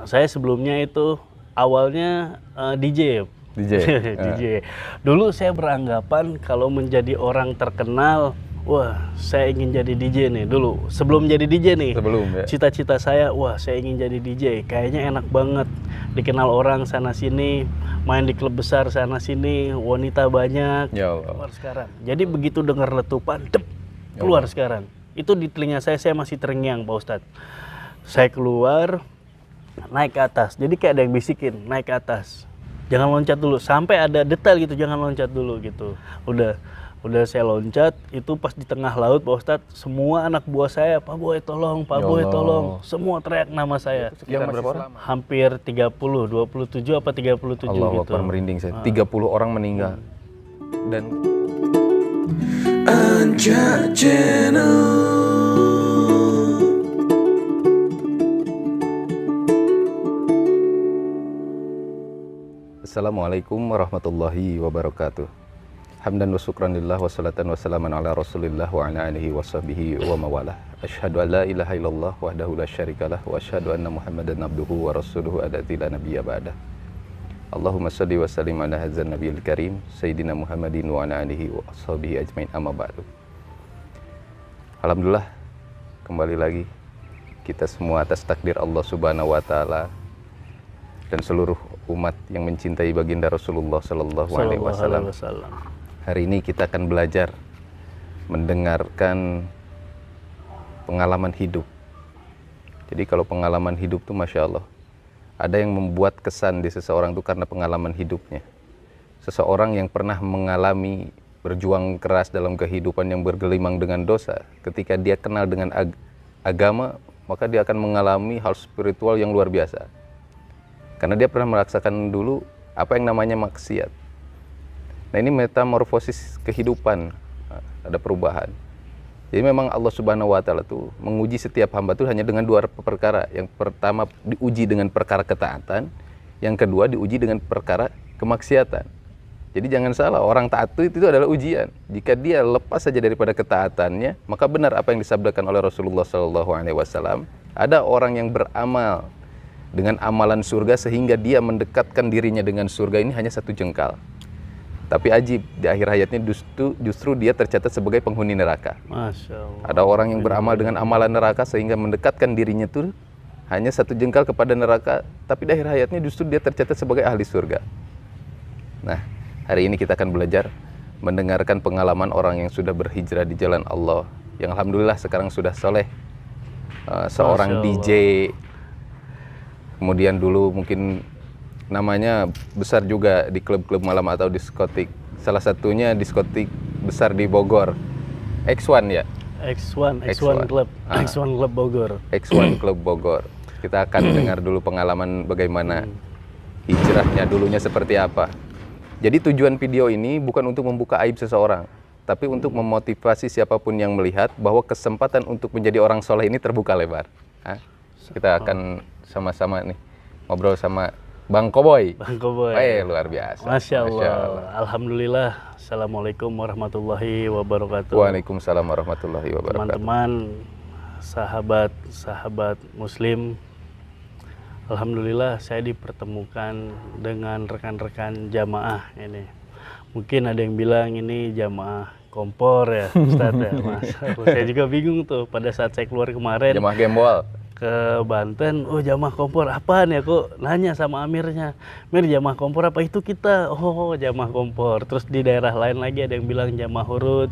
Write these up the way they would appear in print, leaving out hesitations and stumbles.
Saya sebelumnya itu awalnya DJ. DJ. DJ. Dulu saya beranggapan kalau menjadi orang terkenal, wah saya ingin jadi DJ nih dulu. Sebelum jadi DJ nih, Sebelum ya. cita-cita saya, wah saya ingin jadi DJ. Kayaknya enak banget, dikenal orang sana sini, main di klub besar sana sini, wanita banyak. Ya Allah. Keluar sekarang. Jadi begitu dengar letupan, dep, keluar sekarang. Itu di telinga saya masih terngiang Pak Ustadz. Saya keluar, naik ke atas. Jadi kayak ada yang bisikin, naik ke atas. Jangan loncat dulu, sampai ada detail gitu, jangan loncat dulu gitu. Udah saya loncat, itu pas di tengah laut Pak Ustadz, semua anak buah saya, Pak Boy tolong, Pak Boy tolong. Semua teriak nama saya. Yang berapa orang? Hampir 30, 27 apa 37 Allah gitu. Akbar, merinding saya. 30 orang meninggal. Dan Anja Channel. Assalamualaikum warahmatullahi wabarakatuh. Hamdan wa syukran lillah wa salatan wa salaman ala rasulillah wa ala alihi wa sahbihi wa mawalah. Asyhadu an la ilaha illallah wahdahu la syarikalah wa asyhadu anna muhammadan abduhu wa rasuluhu adati la nabiyya ba'dah. Allahumma salli wa sallim ala hadzal nabiyil karim sayyidina Muhammadin wa ala alihi wa sahbihi ajmain amma ba'du. Alhamdulillah, kembali lagi kita semua atas takdir Allah Subhanahu wa taala dan seluruh umat yang mencintai baginda Rasulullah sallallahu alaihi wasallam. Hari ini kita akan belajar mendengarkan pengalaman hidup. Jadi kalau pengalaman hidup tuh Masya Allah, ada yang membuat kesan di seseorang itu karena pengalaman hidupnya. Seseorang yang pernah mengalami berjuang keras dalam kehidupan yang bergelimang dengan dosa, ketika dia kenal dengan agama, maka dia akan mengalami hal spiritual yang luar biasa. Karena dia pernah merasakan dulu apa yang namanya maksiat. Nah ini metamorfosis kehidupan, ada perubahan. Jadi memang Allah Subhanahu wa taala tuh menguji setiap hamba tuh hanya dengan dua perkara. Yang pertama diuji dengan perkara ketaatan, yang kedua diuji dengan perkara kemaksiatan. Jadi jangan salah, orang taat itu adalah ujian. Jika dia lepas saja daripada ketaatannya, maka benar apa yang disabdakan oleh Rasulullah SAW. Ada orang yang beramal dengan amalan surga sehingga dia mendekatkan dirinya dengan surga ini hanya satu jengkal. Tapi ajib, di akhir hayatnya justru dia tercatat sebagai penghuni neraka. Masya Allah. Ada orang yang beramal dengan amalan neraka sehingga mendekatkan dirinya tuh hanya satu jengkal kepada neraka, tapi di akhir hayatnya justru dia tercatat sebagai ahli surga. Nah, hari ini kita akan belajar mendengarkan pengalaman orang yang sudah berhijrah di jalan Allah, yang alhamdulillah sekarang sudah soleh, seorang DJ. Kemudian dulu mungkin namanya besar juga di klub-klub malam atau diskotik. Salah satunya diskotik besar di Bogor. X1 ya? X1 Club. X1 Club Bogor. X1 Club Bogor. Kita akan dengar dulu pengalaman bagaimana hijrahnya dulunya seperti apa. Jadi tujuan video ini bukan untuk membuka aib seseorang, tapi untuk memotivasi siapapun yang melihat bahwa kesempatan untuk menjadi orang soleh ini terbuka lebar. Kita akan sama-sama nih ngobrol sama Bang Koboy. Bang Koboy. Luar biasa. Masya Allah. Alhamdulillah. Assalamualaikum warahmatullahi wabarakatuh. Waalaikumsalam warahmatullahi wabarakatuh. Teman-teman, sahabat muslim, alhamdulillah saya dipertemukan dengan rekan-rekan jamaah ini. Mungkin ada yang bilang ini jamaah kompor ya Ustadz ya. Mas, saya juga bingung tuh pada saat saya keluar kemarin. Jamaah gembol. Ke Banten, oh jamaah kompor apaan ya, kok nanya sama amirnya, Mir jamaah kompor apa itu kita, oh jamaah kompor. Terus di daerah lain lagi ada yang bilang jamaah huruj,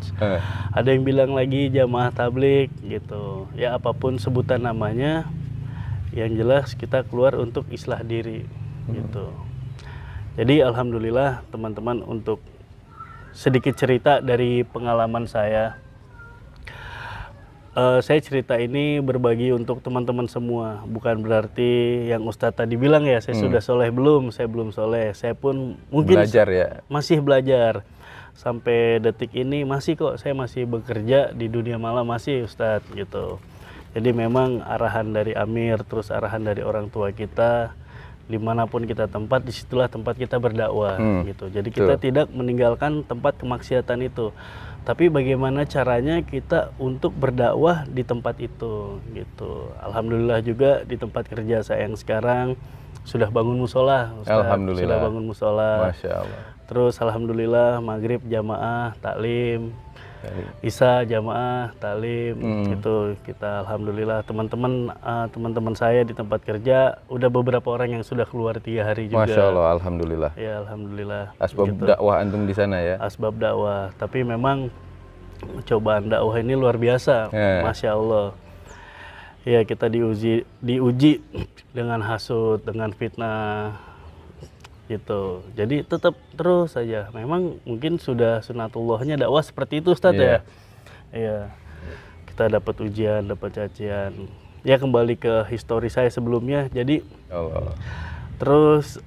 ada yang bilang lagi jamaah tablik gitu. Ya apapun sebutan namanya, yang jelas kita keluar untuk islah diri gitu. Jadi alhamdulillah teman-teman, untuk sedikit cerita dari pengalaman saya. Saya cerita ini berbagi untuk teman-teman semua, bukan berarti yang Ustadz tadi bilang ya saya sudah soleh, saya belum soleh, saya pun mungkin belajar ya, masih belajar sampai detik ini, masih kok, saya masih bekerja di dunia malam masih Ustadz gitu. Jadi memang arahan dari Amir, terus arahan dari orang tua kita, dimanapun kita tempat, disitulah tempat kita berdakwah gitu. Jadi kita tidak meninggalkan tempat kemaksiatan itu, tapi bagaimana caranya kita untuk berdakwah di tempat itu gitu. Alhamdulillah juga di tempat kerja saya yang sekarang sudah bangun musola, Ustaz. Alhamdulillah. Sudah bangun musola. Masya Allah. Terus alhamdulillah maghrib jamaah taklim, Isya jamaah taklim gitu. Kita alhamdulillah teman-teman saya di tempat kerja udah beberapa orang yang sudah keluar 3 hari juga. Masya Allah, alhamdulillah. Ya alhamdulillah. Asbab gitu. dakwah antum di sana ya. Asbab dakwah. Tapi memang cobaan dakwah ini luar biasa, Masya Allah. Ya kita diuji dengan hasud, dengan fitnah gitu. Jadi tetap terus saja. Memang mungkin sudah sunatullahnya dakwah seperti itu, Ustadz ya. Iya. Kita dapat ujian, dapat cacian. Ya kembali ke histori saya sebelumnya. Jadi terus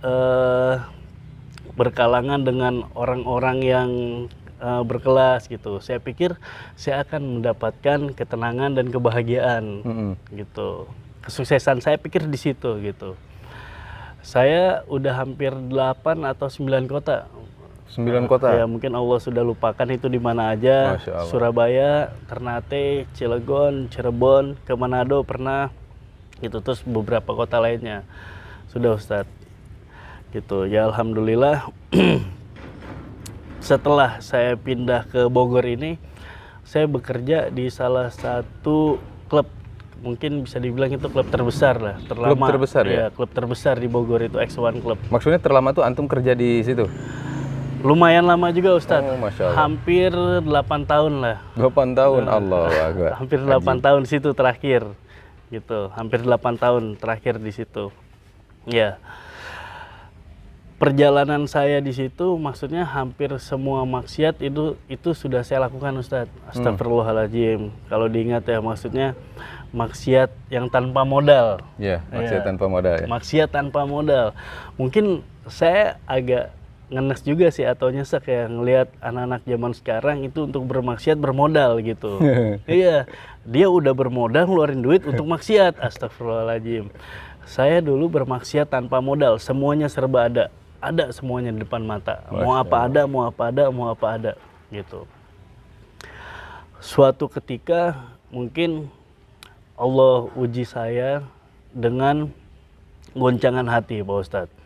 berkalangan dengan orang-orang yang berkelas gitu. Saya pikir saya akan mendapatkan ketenangan dan kebahagiaan gitu. Kesuksesan saya pikir di situ gitu. Saya udah hampir 8 atau 9 kota. 9 kota? Ya mungkin Allah sudah lupakan itu di mana aja. Surabaya, Ternate, Cilegon, Cirebon, ke Manado pernah. Gitu, terus beberapa kota lainnya. Sudah Ustadz. Gitu. Ya alhamdulillah setelah saya pindah ke Bogor ini, saya bekerja di salah satu klub, mungkin bisa dibilang itu klub terbesar lah, terlama. Klub terbesar ya? Klub terbesar di Bogor itu X1 Club. Maksudnya terlama tuh antum kerja di situ? Lumayan lama juga Ustadz, Masya Allah. Hampir 8 tahun lah. 8 tahun, Allahu Akbar. Hampir 8 tahun di situ terakhir, gitu. Hampir 8 tahun terakhir di situ. Ya. Perjalanan saya di situ maksudnya hampir semua maksiat itu sudah saya lakukan Ustadz. Astagfirullahaladzim. Kalau diingat ya maksudnya maksiat yang tanpa modal. Ya, maksiat tanpa modal ya. Maksiat tanpa modal. Mungkin saya agak ngenes juga sih atau nyesek ya ngelihat anak-anak zaman sekarang itu untuk bermaksiat bermodal gitu. Iya, dia udah bermodal ngeluarin duit untuk maksiat. Astagfirullahaladzim. Saya dulu bermaksiat tanpa modal, semuanya serba ada. Ada semuanya di depan mata. Mau apa ada, mau apa ada, mau apa ada gitu. Suatu ketika mungkin Allah uji saya dengan goncangan hati Pak Ustadz.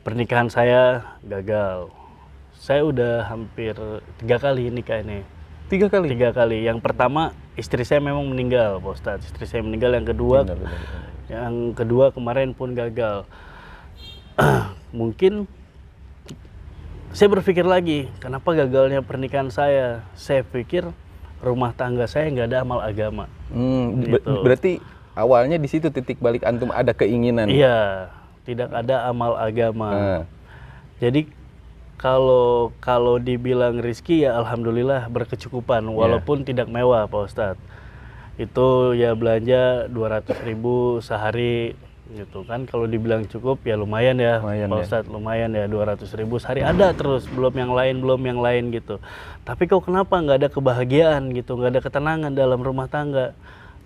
Pernikahan saya gagal. Saya udah hampir 3 kali nikah ini. 3 kali? 3 kali. Yang pertama istri saya memang meninggal Pak Ustadz. Istri saya meninggal. Yang kedua kemarin pun gagal. Mungkin saya berpikir lagi, kenapa gagalnya pernikahan saya? Saya pikir rumah tangga saya nggak ada amal agama. Gitu. Berarti awalnya di situ titik balik antum ada keinginan. Iya, tidak ada amal agama. Jadi kalau dibilang rezeki ya alhamdulillah berkecukupan, walaupun tidak mewah Pak Ustadz. Itu ya belanja 200.000 sehari. Gitu kan, kalau dibilang cukup ya lumayan ya Pak Ustadz, lumayan ya 200.000 sehari ada terus, belum yang lain gitu. Tapi kok kenapa nggak ada kebahagiaan gitu, nggak ada ketenangan dalam rumah tangga?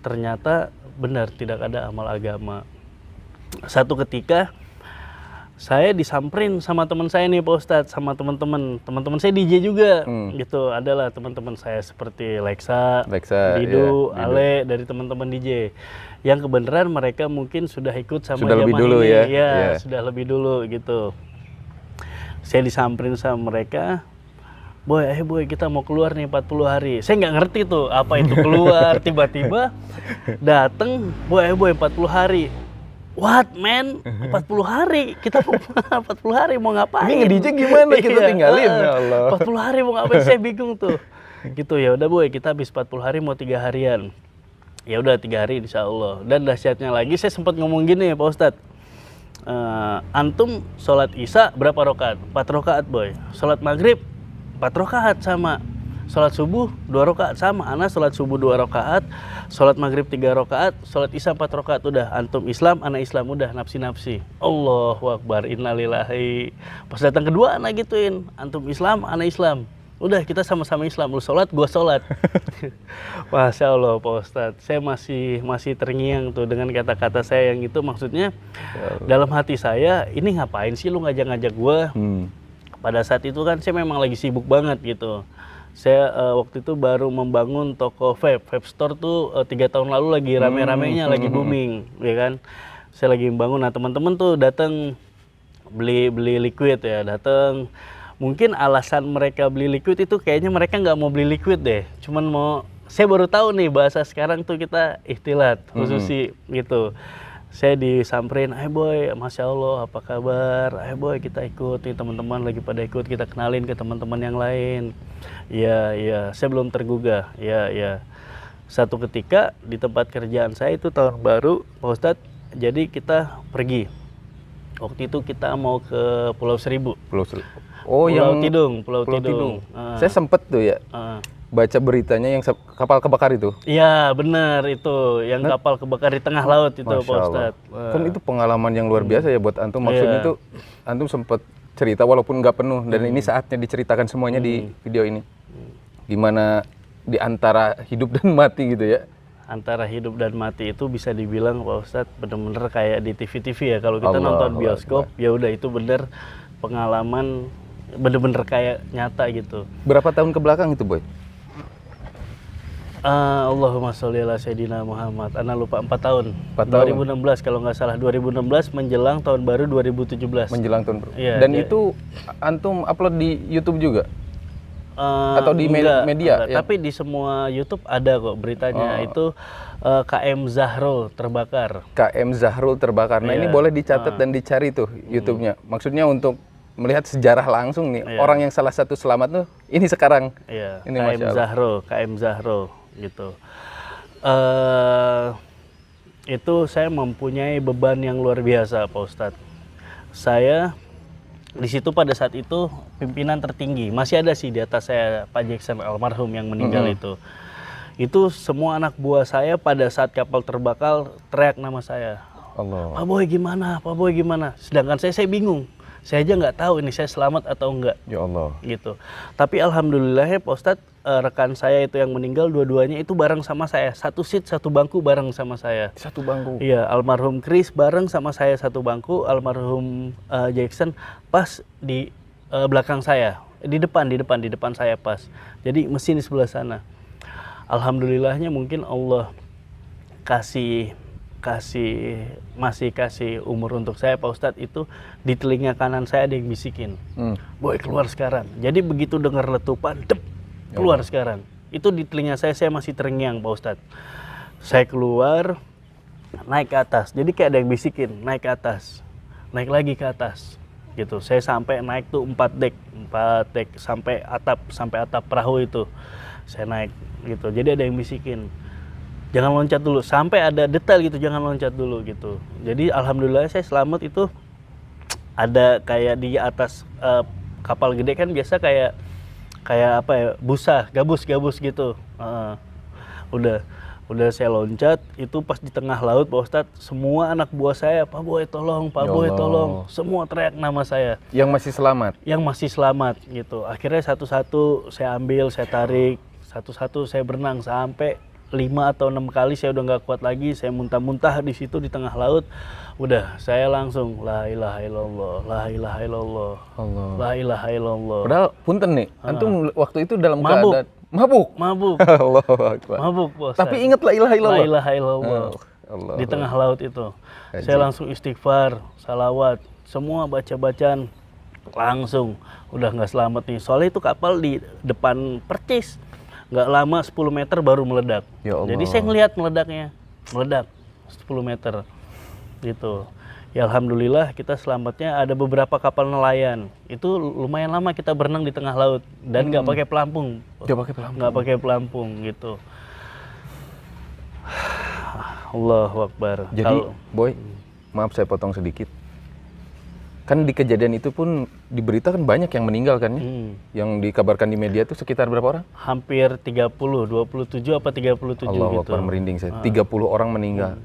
Ternyata benar tidak ada amal agama. Satu ketika saya disamperin sama teman saya nih Pak Ustadz, sama teman-teman saya DJ juga gitu. Adalah teman-teman saya seperti Lexa, Didu, Ale dari teman-teman DJ. Yang kebenaran mereka mungkin sudah ikut sama sudah lebih dulu ini. ya. Sudah lebih dulu gitu. Saya disamperin sama mereka, boy kita mau keluar nih 40 hari. Saya nggak ngerti tuh apa itu keluar, tiba-tiba dateng, boy 40 hari. What man? 40 hari kita mau 40 hari mau ngapain? Ini nge-DJ gimana kita tinggalin ya Allah. 40 hari mau ngapain? Saya bingung tuh. Gitu ya udah boy, kita habis 40 hari mau 3 harian. Ya udah 3 hari insya Allah. Dan dahsyatnya lagi saya sempat ngomong gini ya Pak Ustadz. Antum sholat isya berapa rakaat? 4 rakaat boy. Sholat maghrib 4 rakaat sama. Sholat subuh 2 rakaat sama. Ana sholat subuh 2 rakaat, sholat maghrib 3 rakaat, sholat isya 4 rakaat. Udah antum Islam, ana Islam, udah nafsi-nafsi. Allahu Akbar, innalillahi. Pas datang kedua ana gituin, antum Islam, ana Islam. Udah kita sama-sama Islam, lu sholat, gua sholat. Masya Allah Pak Ustadz, saya masih terngiang tuh dengan kata-kata saya yang itu, maksudnya dalam hati saya, ini ngapain sih lu ngajak-ngajak gua? Pada saat itu kan saya memang lagi sibuk banget gitu. Saya waktu itu baru membangun toko vape store tuh 3 tahun lalu lagi rame-ramenya, lagi booming, ya kan. Saya lagi membangun, nah teman-teman tuh datang beli liquid ya, datang. Mungkin alasan mereka beli liquid itu kayaknya mereka nggak mau beli liquid deh, cuman mau, saya baru tahu nih bahasa sekarang tuh kita ikhtilat khususi gitu. Saya disamperin, boy, Masya Allah apa kabar, boy kita ikut nih, teman-teman lagi pada ikut, kita kenalin ke teman-teman yang lain. Iya, saya belum tergugah, ya. Satu ketika di tempat kerjaan saya itu tahun baru Pak Ustadz, jadi kita pergi. Waktu itu kita mau ke Pulau Seribu. Oh, Pulau yang Pulau Tidung. Saya sempet tuh ya baca beritanya yang kapal kebakar itu. Iya benar itu, yang kapal kebakar di tengah laut itu Pak Ustadz. Kan itu pengalaman yang luar biasa ya buat antum. Maksudnya itu antum sempet cerita walaupun nggak penuh, dan ini saatnya diceritakan semuanya di video ini. Gimana di antara hidup dan mati gitu ya. Antara hidup dan mati itu bisa dibilang Pak Ustadz bener-bener kayak di TV ya. Kalau kita nonton bioskop, ya udah itu bener pengalaman bener-bener kayak nyata gitu. Berapa tahun ke belakang itu, Boy? Allahumma sholli ala Sayyidina Muhammad. Ana lupa 4 tahun. 4 tahun. 2016 kalau nggak salah. 2016 menjelang tahun baru 2017. Menjelang tahun baru. Iya, dan itu antum upload di YouTube juga? Atau di media? Ya? Tapi di semua YouTube ada kok beritanya. Itu KM Zahrul terbakar. KM Zahrul terbakar. Nah, ini boleh dicatat dan dicari tuh YouTube-nya. Maksudnya untuk melihat sejarah langsung nih, orang yang salah satu selamat tuh ini sekarang. Iya, ini KM Zahrul gitu. Itu saya mempunyai beban yang luar biasa Pak Ustadz. Saya di situ pada saat itu pimpinan tertinggi, masih ada sih di atas saya Pak Jackson almarhum yang meninggal itu. Itu semua anak buah saya pada saat kapal terbakar teriak nama saya. Allah. Pak Boy gimana? Pak Boy gimana? Sedangkan saya bingung. Saya aja nggak tahu ini saya selamat atau enggak. Ya Allah. Gitu. Tapi alhamdulillah ya Pak Ustadz, rekan saya itu yang meninggal dua-duanya itu bareng sama saya. Satu seat, satu bangku bareng sama saya. Satu bangku? Iya, almarhum Chris bareng sama saya satu bangku, almarhum Jackson pas di belakang saya. Di depan saya pas. Jadi mesin di sebelah sana. Alhamdulillahnya mungkin Allah masih kasih umur untuk saya Pak Ustadz, itu di telinga kanan saya ada yang bisikin, Boy keluar sekarang. Jadi begitu dengar letupan, keluar sekarang. Itu di telinga saya masih terngiang Pak Ustadz. Saya keluar, naik ke atas. Jadi kayak ada yang bisikin, naik ke atas, naik lagi ke atas. Gitu. Saya sampai naik tuh 4 dek sampai atap perahu itu. Saya naik gitu. Jadi ada yang bisikin, jangan loncat dulu, sampai ada detail gitu, jangan loncat dulu gitu. Jadi alhamdulillah saya selamat. Itu ada kayak di atas kapal gede kan biasa kayak apa ya, busa, gabus gitu. Udah saya loncat, itu pas di tengah laut Pak Ustadz, semua anak buah saya, Pak Boy tolong, Pak Boy tolong, semua teriak nama saya. Yang masih selamat? Yang masih selamat gitu. Akhirnya satu-satu saya ambil, saya tarik, satu-satu saya berenang sampai 5 atau 6 kali. Saya udah nggak kuat lagi, saya muntah-muntah di situ di tengah laut. Udah saya langsung la ilaha illallah, la ilaha illallah, la ilaha illallah. Padahal punten nih, antum waktu itu dalam mabuk. keadaan mabuk. Allahu Akbar. Mabuk, bos. Tapi ingat la ilaha illallah. La ilaha illallah. Di tengah laut itu. Saya langsung istighfar, salawat, semua baca-bacaan langsung. Udah nggak selamat nih. Soalnya itu kapal di depan percis. Nggak lama 10 meter baru meledak. Ya Allah. Jadi saya ngelihat meledak 10 meter gitu. Ya alhamdulillah kita selamatnya. Ada beberapa kapal nelayan. Itu lumayan lama kita berenang di tengah laut dan nggak pakai pelampung. Nggak pakai pelampung gitu. Allahu Akbar. Jadi Boy, maaf saya potong sedikit. Kan di kejadian itu pun di berita kan banyak yang meninggal kan ya? Yang dikabarkan di media itu sekitar berapa orang? Hampir 30, 27 apa 37 Allahu gitu. Akbar, merinding saya. 30 orang meninggal.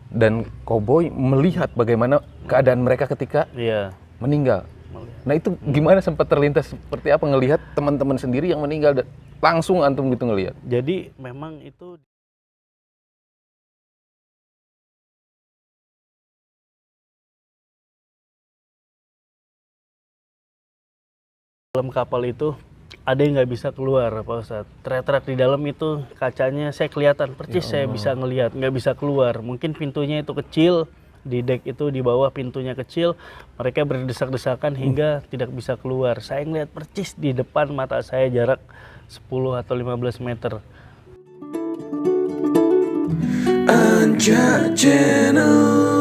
Dan Koboy melihat bagaimana keadaan mereka ketika meninggal. melihat. Nah itu gimana sempat terlintas seperti apa ngelihat teman-teman sendiri yang meninggal dan langsung antum gitu ngelihat? Jadi memang itu dalam kapal itu ada yang nggak bisa keluar Pak Ustadz. Teriak-teriak di dalam itu kacanya saya kelihatan percis, saya bisa ngelihat, nggak bisa keluar. Mungkin pintunya itu kecil, di dek itu di bawah pintunya kecil, mereka berdesak-desakan hingga tidak bisa keluar. Saya ngelihat percis di depan mata saya jarak 10 atau 15 meter. Anja Channel.